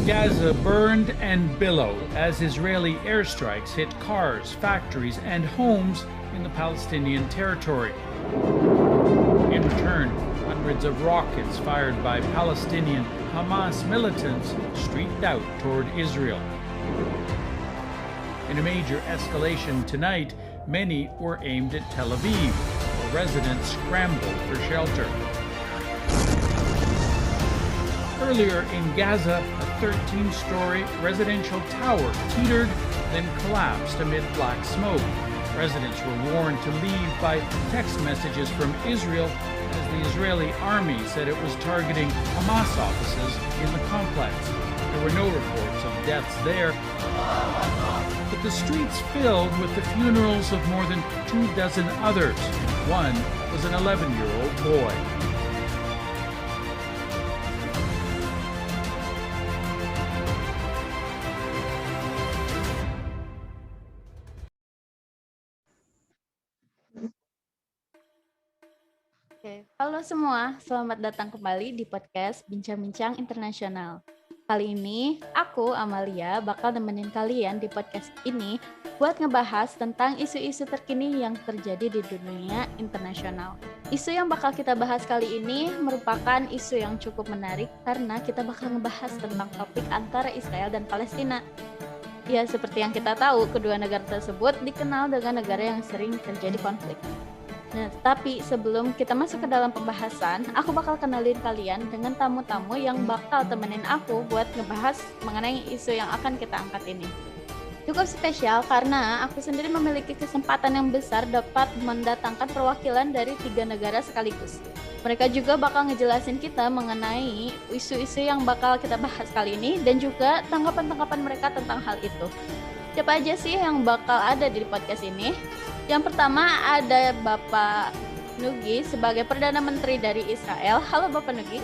Gaza burned and billowed as Israeli airstrikes hit cars, factories, and homes in the Palestinian territory. In return, hundreds of rockets fired by Palestinian Hamas militants streaked out toward Israel. In a major escalation tonight, many were aimed at Tel Aviv, where residents scrambled for shelter. Earlier in Gaza, a 13-story residential tower teetered, then collapsed amid black smoke. Residents were warned to leave by text messages from Israel as the Israeli army said it was targeting Hamas offices in the complex. There were no reports of deaths there, but the streets filled with the funerals of more than 24 others. One was an 11-year-old boy. Halo semua, selamat datang kembali di podcast Bincang-Bincang Internasional. Kali ini, aku, Amalia, bakal nemenin kalian di podcast ini buat ngebahas tentang isu-isu terkini yang terjadi di dunia internasional. Isu yang bakal kita bahas kali ini merupakan isu yang cukup menarik karena kita bakal ngebahas tentang topik antara Israel dan Palestina. Ya, seperti yang kita tahu, kedua negara tersebut dikenal dengan negara yang sering terjadi konflik. Nah, tapi sebelum kita masuk ke dalam pembahasan, aku bakal kenalin kalian dengan tamu-tamu yang bakal temenin aku buat ngebahas mengenai isu yang akan kita angkat ini. Cukup spesial karena aku sendiri memiliki kesempatan yang besar dapat mendatangkan perwakilan dari 3 negara sekaligus. Mereka juga bakal ngejelasin kita mengenai isu-isu yang bakal kita bahas kali ini dan juga tanggapan-tanggapan mereka tentang hal itu. Siapa aja sih yang bakal ada di podcast ini? Yang pertama ada Bapak Nugi sebagai Perdana Menteri dari Israel. Halo Bapak Nugi.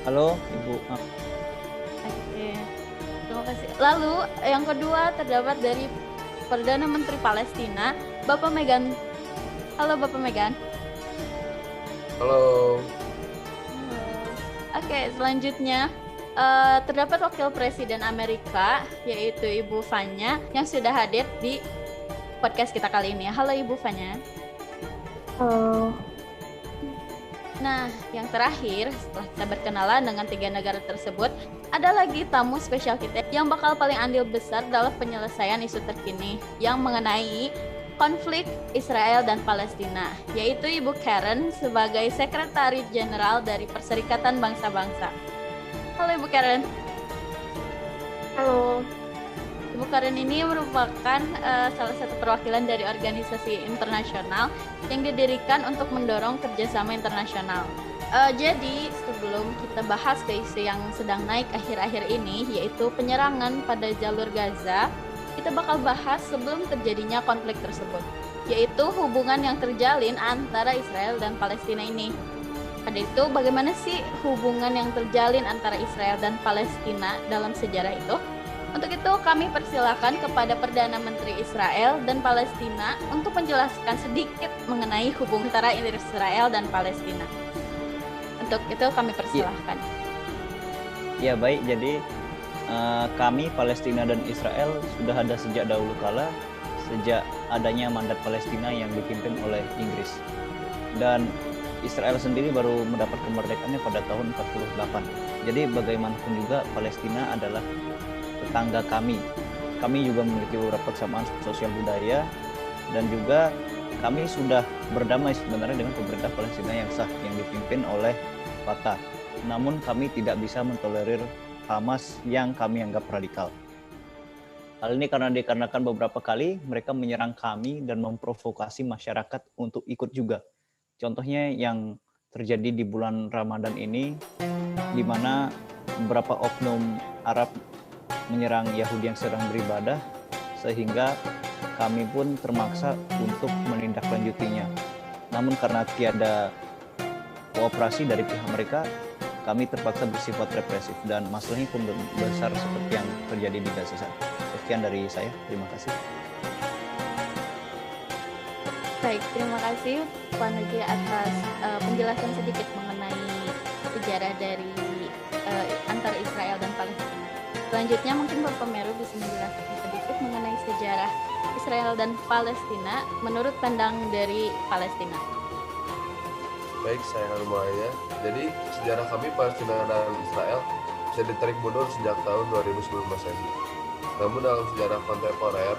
Halo Ibu. Oke, terima kasih. Lalu yang kedua terdapat dari Perdana Menteri Palestina, Bapak Megan. Halo Bapak Megan. Halo. Oke, selanjutnya terdapat Wakil Presiden Amerika yaitu Ibu Vanya yang sudah hadir di podcast kita kali ini. Halo Ibu Vanya. Halo. Nah, yang terakhir setelah kita berkenalan dengan 3 negara tersebut, ada lagi tamu spesial kita yang bakal paling andil besar dalam penyelesaian isu terkini yang mengenai konflik Israel dan Palestina, yaitu Ibu Karen sebagai Sekretaris Jenderal dari Perserikatan Bangsa-Bangsa. Halo Ibu Karen. Halo. Ibu Karen ini merupakan salah satu perwakilan dari organisasi internasional yang didirikan untuk mendorong kerjasama internasional. Jadi sebelum kita bahas ke isu yang sedang naik akhir-akhir ini, yaitu penyerangan pada jalur Gaza, kita bakal bahas sebelum terjadinya konflik tersebut, yaitu hubungan yang terjalin antara Israel dan Palestina ini. Pada itu, bagaimana sih hubungan yang terjalin antara Israel dan Palestina dalam sejarah itu? Untuk itu kami persilakan kepada Perdana Menteri Israel dan Palestina untuk menjelaskan sedikit mengenai hubungan antara Israel dan Palestina. Untuk itu kami persilahkan. Ya baik, jadi kami Palestina dan Israel sudah ada sejak dahulu kala, sejak adanya mandat Palestina yang dipimpin oleh Inggris. Dan Israel sendiri baru mendapat kemerdekaannya pada tahun 48. Jadi bagaimanapun juga Palestina adalah tetangga kami. Kami juga memiliki beberapa kesamaan sosial budaya dan juga kami sudah berdamai sebenarnya dengan pemerintah Palestina yang sah yang dipimpin oleh Fatah. Namun kami tidak bisa mentolerir Hamas yang kami anggap radikal. Hal ini karena dikarenakan beberapa kali mereka menyerang kami dan memprovokasi masyarakat untuk ikut juga. Contohnya yang terjadi di bulan Ramadan ini, di mana beberapa oknum Arab menyerang Yahudi yang sedang beribadah, sehingga kami pun termaksa untuk menindaklanjutinya. Namun karena tiada kooperasi dari pihak mereka, kami terpaksa bersifat represif dan masalahnya pun besar seperti yang terjadi di Gaza. Sekian dari saya, terima kasih. Baik, terima kasih Pak Nugi atas penjelasan sedikit mengenai sejarah dari antara Israel dan Palestina. Selanjutnya mungkin Bapak Meru bisa menjelaskan sedikit mengenai sejarah Israel dan Palestina menurut pandang dari Palestina. Baik, saya akan mulai ya. Jadi, sejarah kami Palestina dan Israel bisa ditarik mundur sejak tahun 2000 sebelum Masehi. Namun dalam sejarah kontemporer,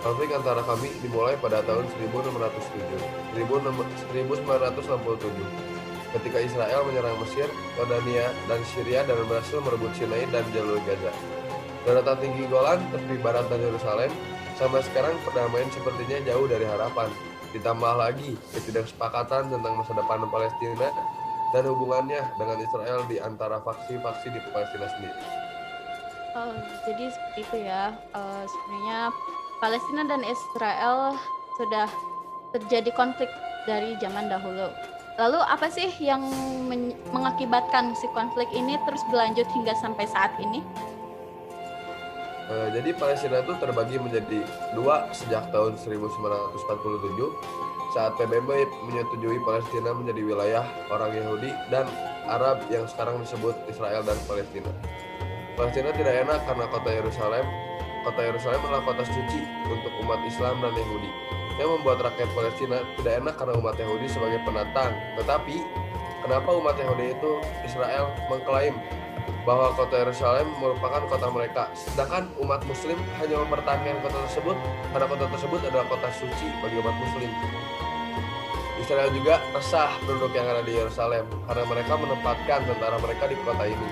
konflik antara kami dimulai pada tahun 1967 ketika Israel menyerang Mesir, Yordania, dan Syria dan berhasil merebut Sinai dan jalur Gaza. Daratan tinggi Golan, tepi barat dan Yerusalem, sampai sekarang perdamaian sepertinya jauh dari harapan. Ditambah lagi ketidaksepakatan tentang masa depan Palestina dan hubungannya dengan Israel di antara faksi-faksi di Palestina sendiri. Oh, jadi seperti itu ya. Sebenarnya Palestina dan Israel sudah terjadi konflik dari zaman dahulu. Lalu apa sih yang mengakibatkan si konflik ini terus berlanjut hingga sampai saat ini? Jadi Palestina itu terbagi menjadi dua sejak tahun 1947 saat PBB menyetujui Palestina menjadi wilayah orang Yahudi dan Arab yang sekarang disebut Israel dan Palestina. Palestina tidak enak karena kota Yerusalem adalah kota suci untuk umat Islam dan Yahudi, yang membuat rakyat Palestina tidak enak karena umat Yahudi sebagai penantang. Tetapi, kenapa umat Yahudi itu Israel mengklaim bahwa kota Yerusalem merupakan kota mereka, sedangkan umat Muslim hanya mempertahankan kota tersebut karena kota tersebut adalah kota suci bagi umat Muslim. Israel juga resah penduduk yang ada di Yerusalem karena mereka menempatkan tentara mereka di kota ini,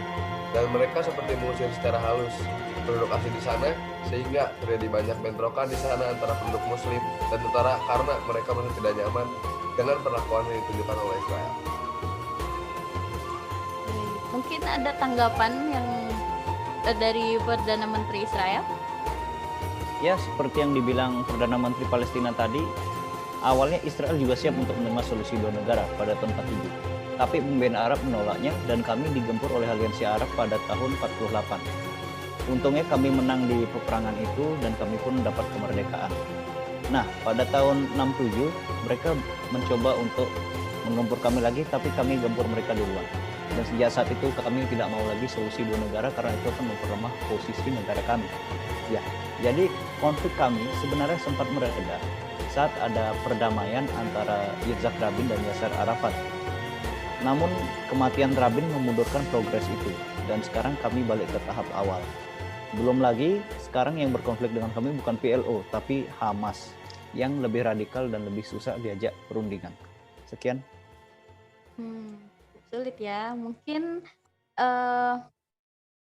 dan mereka seperti mengusir secara halus penduduk asli di sana, sehingga terjadi banyak bentrokan di sana antara penduduk Muslim dan tentara karena mereka merasa tidak nyaman dengan perlakuan yang ditunjukkan oleh Israel. Mungkin ada tanggapan yang dari Perdana Menteri Israel? Ya, seperti yang dibilang Perdana Menteri Palestina tadi, awalnya Israel juga siap untuk menerima solusi dua negara pada tahun 47. Tapi pembela Arab menolaknya dan kami digempur oleh Aliansi Arab pada tahun 48. Untungnya kami menang di peperangan itu dan kami pun mendapat kemerdekaan. Nah, pada tahun 67 mereka mencoba untuk menggempur kami lagi, tapi kami gempur mereka duluan. Dan sejak saat itu kami tidak mau lagi solusi dua negara karena itu akan memperlemah posisi negara kami. Ya, jadi konflik kami sebenarnya sempat mereda saat ada perdamaian antara Yitzhak Rabin dan Yasser Arafat. Namun kematian Rabin memundurkan progres itu dan sekarang kami balik ke tahap awal. Belum lagi sekarang yang berkonflik dengan kami bukan PLO tapi Hamas yang lebih radikal dan lebih susah diajak perundingan. Sekian. Sulit ya. Mungkin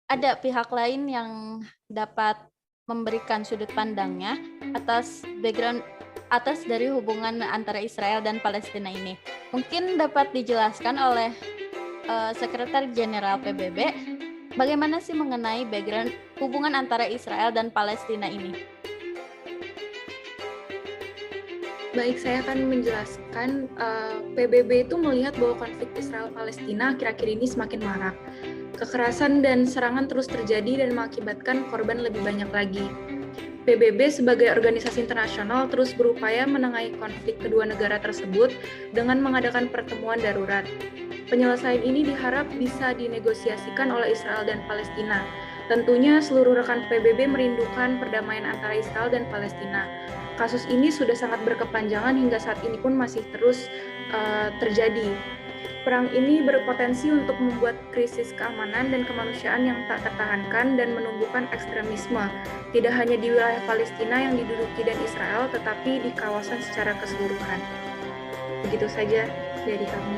ada pihak lain yang dapat memberikan sudut pandangnya atas dari hubungan antara Israel dan Palestina ini. Mungkin dapat dijelaskan oleh Sekretaris Jenderal PBB bagaimana sih mengenai background hubungan antara Israel dan Palestina ini? Baik, saya akan menjelaskan. PBB itu melihat bahwa konflik Israel-Palestina akhir-akhir ini semakin marak. Kekerasan dan serangan terus terjadi dan mengakibatkan korban lebih banyak lagi. PBB sebagai organisasi internasional terus berupaya menengahi konflik kedua negara tersebut dengan mengadakan pertemuan darurat. Penyelesaian ini diharap bisa dinegosiasikan oleh Israel dan Palestina. Tentunya seluruh rekan PBB merindukan perdamaian antara Israel dan Palestina. Kasus ini sudah sangat berkepanjangan hingga saat ini pun masih terus terjadi. Perang ini berpotensi untuk membuat krisis keamanan dan kemanusiaan yang tak tertahankan dan menumbuhkan ekstremisme, tidak hanya di wilayah Palestina yang diduduki dan Israel, tetapi di kawasan secara keseluruhan. Begitu saja dari kami.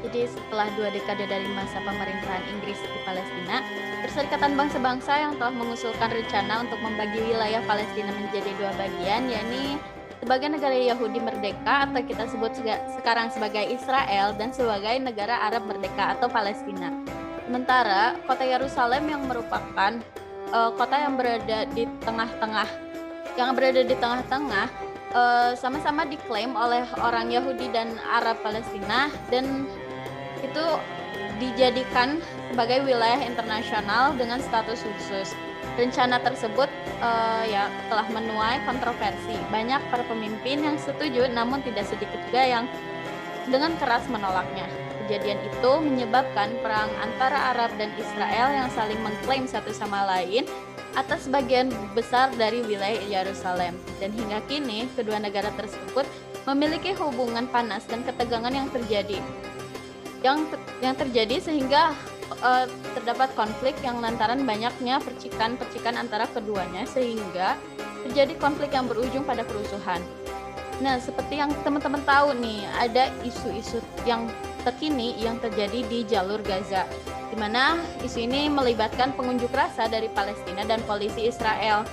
Jadi setelah 2 dekade dari masa pemerintahan Inggris di Palestina, Perserikatan Bangsa-Bangsa yang telah mengusulkan rencana untuk membagi wilayah Palestina menjadi 2 bagian, yakni sebagai negara Yahudi merdeka atau kita sebut sekarang sebagai Israel dan sebagai negara Arab merdeka atau Palestina. Sementara kota Yerusalem yang merupakan kota yang berada di tengah-tengah, sama-sama diklaim oleh orang Yahudi dan Arab Palestina dan itu dijadikan sebagai wilayah internasional dengan status khusus. Rencana tersebut telah menuai kontroversi. Banyak para pemimpin yang setuju, namun tidak sedikit juga yang dengan keras menolaknya. kejadian itu menyebabkan perang antara Arab dan Israel yang saling mengklaim satu sama lain atas sebagian besar dari wilayah Yerusalem. Dan hingga kini, kedua negara tersebut memiliki hubungan panas dan ketegangan yang terjadi. Yang terjadi sehingga terdapat konflik yang lantaran banyaknya percikan-percikan antara keduanya sehingga terjadi konflik yang berujung pada kerusuhan. Nah, seperti yang teman-teman tahu nih, ada isu-isu yang terkini yang terjadi di jalur Gaza, di mana isu ini melibatkan pengunjuk rasa dari Palestina dan polisi Israel.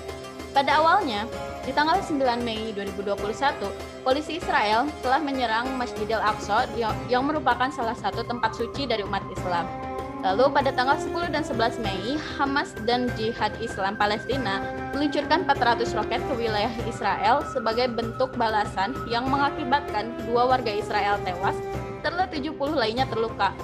Pada awalnya, di tanggal 9 Mei 2021, polisi Israel telah menyerang Masjidil Aqsa yang merupakan salah satu tempat suci dari umat Islam. Lalu pada tanggal 10 dan 11 Mei, Hamas dan Jihad Islam Palestina meluncurkan 400 roket ke wilayah Israel sebagai bentuk balasan yang mengakibatkan 2 warga Israel tewas, serta 70 lainnya terluka.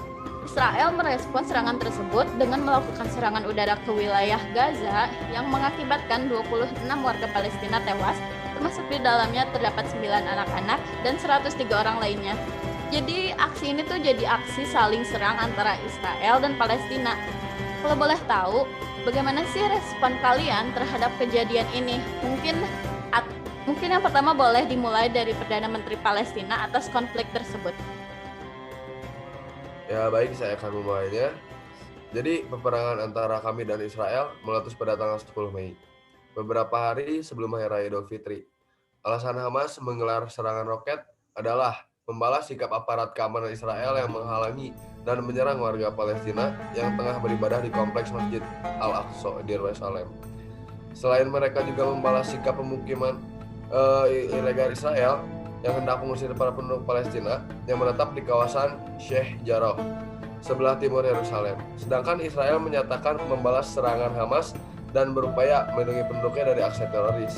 Israel merespons serangan tersebut dengan melakukan serangan udara ke wilayah Gaza yang mengakibatkan 26 warga Palestina tewas, termasuk di dalamnya terdapat 9 anak-anak dan 103 orang lainnya. Jadi aksi ini tuh jadi aksi saling serang antara Israel dan Palestina. Kalau boleh tahu, bagaimana sih respon kalian terhadap kejadian ini? Mungkin yang pertama boleh dimulai dari Perdana Menteri Palestina atas konflik tersebut. Ya baik, saya akan memulainya. Jadi peperangan antara kami dan Israel meletus pada tanggal 10 Mei, beberapa hari sebelum Hari Raya Idul Fitri. Alasan Hamas menggelar serangan roket adalah membalas sikap aparat keamanan Israel yang menghalangi dan menyerang warga Palestina yang tengah beribadah di kompleks Masjid Al-Aqsa di Yerusalem. Selain mereka juga membalas sikap pemukiman ilegal Israel yang hendak mengusir para penduduk Palestina yang menetap di kawasan Sheikh Jarrah, sebelah timur Yerusalem. Sedangkan Israel menyatakan membalas serangan Hamas dan berupaya melindungi penduduknya dari aksi teroris.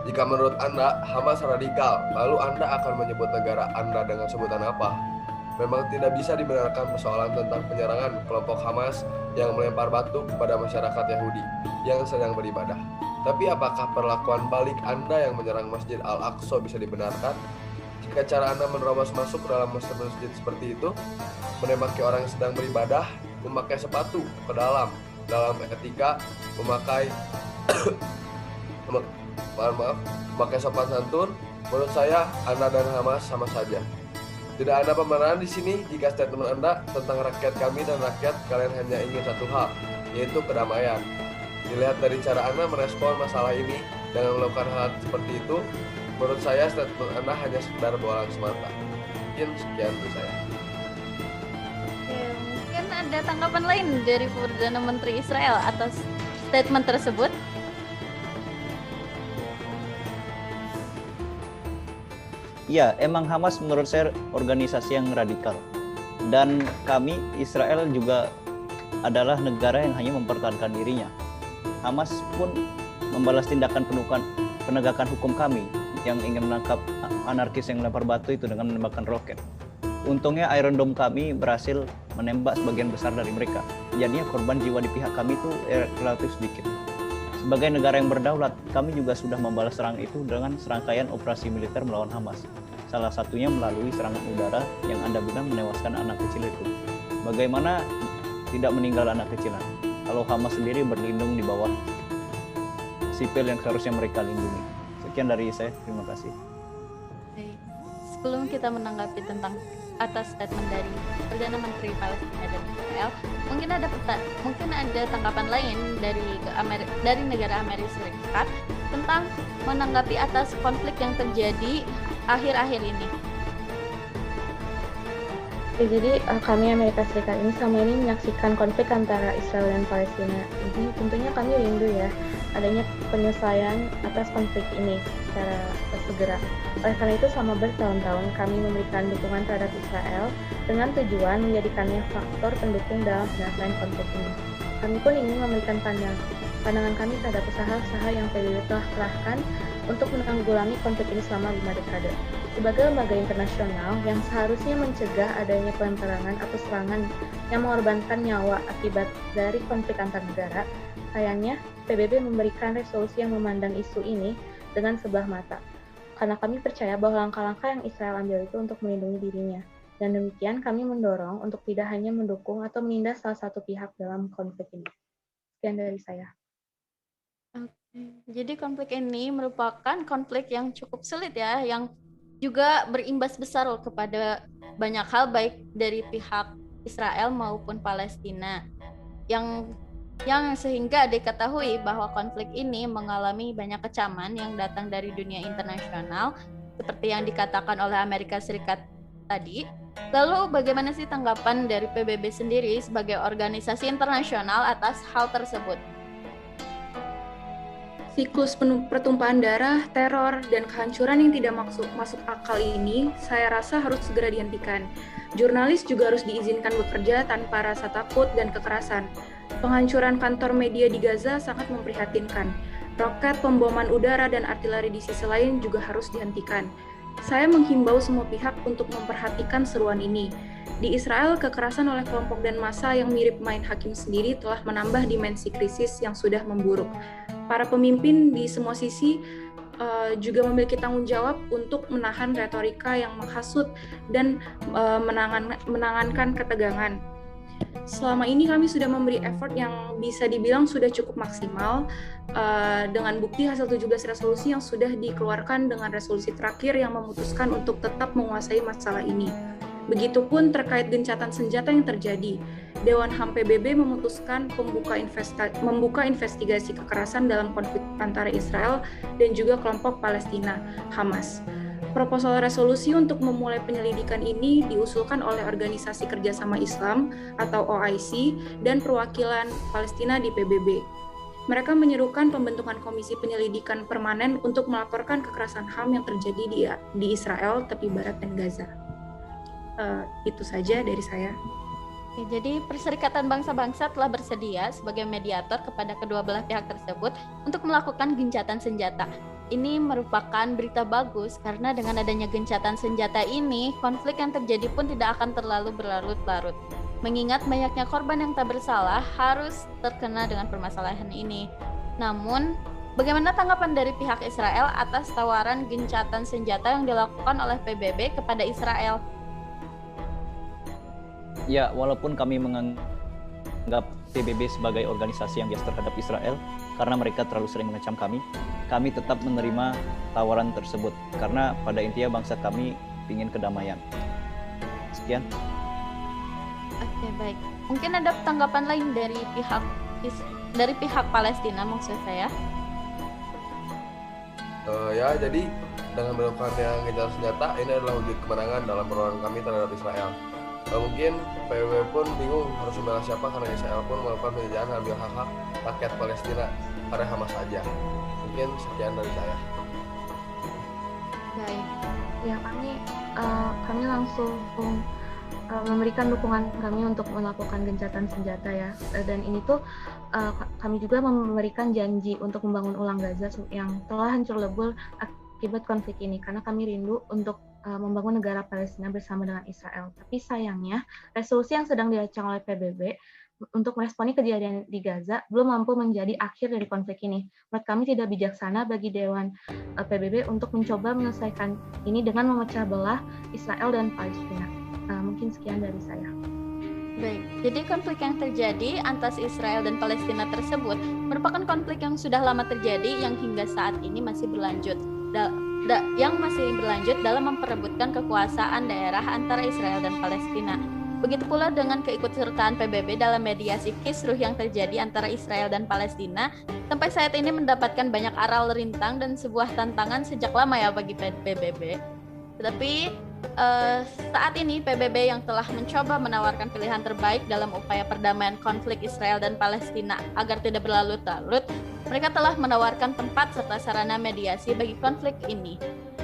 Jika menurut Anda Hamas radikal, lalu Anda akan menyebut negara Anda dengan sebutan apa? Memang tidak bisa dibenarkan persoalan tentang penyerangan kelompok Hamas yang melempar batu kepada masyarakat Yahudi yang sedang beribadah. Tapi apakah perlakuan balik Anda yang menyerang Masjid Al-Aqsa bisa dibenarkan? Jika cara Anda menerobos masuk ke dalam masjid seperti itu, menembaki orang yang sedang beribadah, memakai sepatu ke dalam etika, memakai memakai sopan santun, menurut saya Anda dan Hamas sama saja. Tidak ada pembenaran di sini jika statement Anda tentang rakyat kami dan rakyat kalian hanya ingin satu hal, yaitu kedamaian. Dilihat dari cara Anda merespon masalah ini dengan melakukan hal seperti itu, menurut saya statement Anda hanya sekedar bohongan semata. Mungkin sekian dari saya. Mungkin ada tanggapan lain dari Perdana Menteri Israel atas statement tersebut. Ya, emang Hamas menurut saya organisasi yang radikal. Dan kami, Israel juga adalah negara yang hanya mempertahankan dirinya. Hamas pun membalas tindakan penegakan hukum kami yang ingin menangkap anarkis yang melempar batu itu dengan menembakkan roket. Untungnya Iron Dome kami berhasil menembak sebagian besar dari mereka. Jadinya korban jiwa di pihak kami itu relatif sedikit. Sebagai negara yang berdaulat, kami juga sudah membalas serangan itu dengan serangkaian operasi militer melawan Hamas. Salah satunya melalui serangan udara yang Anda bilang menewaskan anak kecil itu. Bagaimana tidak meninggal anak kecilan kalau Hamas sendiri berlindung di bawah sipil yang seharusnya mereka lindungi. Sekian dari saya, terima kasih. Sebelum kita menanggapi tentang atas statement dari Perdana Menteri Palestina dan Israel, mungkin ada tanggapan lain dari negara Amerika Serikat tentang menanggapi atas konflik yang terjadi akhir-akhir ini. Jadi kami Amerika Serikat ini selama ini menyaksikan konflik antara Israel dan Palestina. Jadi tentunya kami rindu ya adanya penyelesaian atas konflik ini secara segera. Oleh karena itu selama bertahun-tahun kami memberikan dukungan terhadap Israel dengan tujuan menjadikannya faktor pendukung dalam penyelesaian konflik ini. Kami pun ingin memberikan pandangan kami terhadap usaha-usaha yang PBB telah kerahkan untuk menanggulangi konflik ini selama 5 dekade. Sebagai lembaga internasional yang seharusnya mencegah adanya peperangan atau serangan yang mengorbankan nyawa akibat dari konflik antar negara, sayangnya PBB memberikan resolusi yang memandang isu ini dengan sebelah mata. Karena kami percaya bahwa langkah-langkah yang Israel ambil itu untuk melindungi dirinya. Dan demikian kami mendorong untuk tidak hanya mendukung atau menindas salah satu pihak dalam konflik ini. Sekian dari saya. Jadi konflik ini merupakan konflik yang cukup sulit ya, yang juga berimbas besar loh kepada banyak hal baik dari pihak Israel maupun Palestina. Yang sehingga diketahui bahwa konflik ini mengalami banyak kecaman yang datang dari dunia internasional seperti yang dikatakan oleh Amerika Serikat tadi. Lalu bagaimana sih tanggapan dari PBB sendiri sebagai organisasi internasional atas hal tersebut? Siklus pertumpahan darah, teror, dan kehancuran yang tidak masuk akal ini saya rasa harus segera dihentikan. Jurnalis juga harus diizinkan bekerja tanpa rasa takut dan kekerasan. Penghancuran kantor media di Gaza sangat memprihatinkan. Roket, pemboman udara, dan artileri di sisi lain juga harus dihentikan. Saya menghimbau semua pihak untuk memperhatikan seruan ini. Di Israel, kekerasan oleh kelompok dan massa yang mirip main hakim sendiri telah menambah dimensi krisis yang sudah memburuk. Para pemimpin di semua sisi juga memiliki tanggung jawab untuk menahan retorika yang menghasut dan menangankan ketegangan. Selama ini kami sudah memberi effort yang bisa dibilang sudah cukup maksimal dengan bukti hasil 17 resolusi yang sudah dikeluarkan dengan resolusi terakhir yang memutuskan untuk tetap menguasai masalah ini. Begitupun terkait gencatan senjata yang terjadi. Dewan HAM PBB memutuskan membuka investigasi kekerasan dalam konflik antara Israel dan juga kelompok Palestina, Hamas. Proposal resolusi untuk memulai penyelidikan ini diusulkan oleh Organisasi Kerjasama Islam atau OIC dan perwakilan Palestina di PBB. Mereka menyerukan pembentukan komisi penyelidikan permanen untuk melaporkan kekerasan HAM yang terjadi di Israel, tepi barat dan Gaza. Itu saja dari saya. Oke, jadi Perserikatan Bangsa-Bangsa telah bersedia sebagai mediator kepada kedua belah pihak tersebut untuk melakukan gencatan senjata. Ini merupakan berita bagus karena dengan adanya gencatan senjata ini, konflik yang terjadi pun tidak akan terlalu berlarut-larut. Mengingat banyaknya korban yang tak bersalah harus terkena dengan permasalahan ini. Namun, bagaimana tanggapan dari pihak Israel atas tawaran gencatan senjata yang dilakukan oleh PBB kepada Israel? Ya, walaupun kami menganggap PBB sebagai organisasi yang bias terhadap Israel karena mereka terlalu sering mengecam kami tetap menerima tawaran tersebut karena pada intinya bangsa kami ingin kedamaian. Sekian. Oke, baik. Mungkin ada tanggapan lain dari pihak Palestina maksud saya? Ya, jadi dengan melakukannya gencatan senjata ini adalah wujud kemenangan dalam perlawanan kami terhadap Israel. Mungkin PBB pun bingung harus membela siapa karena Israel pun melakukan penjajahan ambil hak-hak rakyat Palestina pada Hamas saja. Mungkin sekian dari saya. Baik, ya kami langsung memberikan dukungan kami untuk melakukan gencatan senjata ya. Dan ini tuh kami juga memberikan janji untuk membangun ulang Gaza yang telah hancur lebur akibat konflik ini karena kami rindu untuk membangun negara Palestina bersama dengan Israel. Tapi sayangnya, resolusi yang sedang dirancang oleh PBB untuk meresponi kejadian di Gaza belum mampu menjadi akhir dari konflik ini. Menurut kami tidak bijaksana bagi Dewan PBB untuk mencoba menyelesaikan ini dengan memecah belah Israel dan Palestina. Mungkin sekian dari saya. Baik, jadi konflik yang terjadi antara Israel dan Palestina tersebut merupakan konflik yang sudah lama terjadi yang hingga saat ini masih berlanjut. Dalam memperebutkan kekuasaan daerah antara Israel dan Palestina. Begitu pula dengan keikutsertaan PBB dalam mediasi kisruh yang terjadi antara Israel dan Palestina, sampai saat ini mendapatkan banyak aral rintang dan sebuah tantangan sejak lama ya bagi PBB. Tetapi saat ini PBB yang telah mencoba menawarkan pilihan terbaik dalam upaya perdamaian konflik Israel dan Palestina agar tidak berlarut-larut, mereka telah menawarkan tempat serta sarana mediasi bagi konflik ini.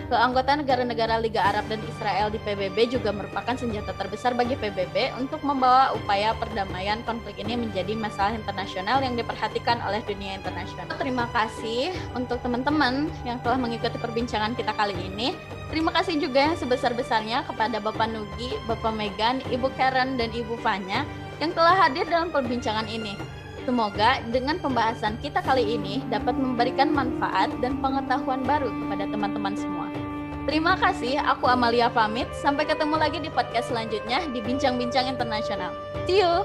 Keanggotaan negara-negara Liga Arab dan Israel di PBB juga merupakan senjata terbesar bagi PBB untuk membawa upaya perdamaian konflik ini menjadi masalah internasional yang diperhatikan oleh dunia internasional. Terima kasih untuk teman-teman yang telah mengikuti perbincangan kita kali ini. Terima kasih juga yang sebesar-besarnya kepada Bapak Nugi, Bapak Megan, Ibu Karen, dan Ibu Fanya yang telah hadir dalam perbincangan ini. Semoga dengan pembahasan kita kali ini dapat memberikan manfaat dan pengetahuan baru kepada teman-teman semua. Terima kasih, aku Amalia pamit. Sampai ketemu lagi di podcast selanjutnya di Bincang-Bincang Internasional. See you!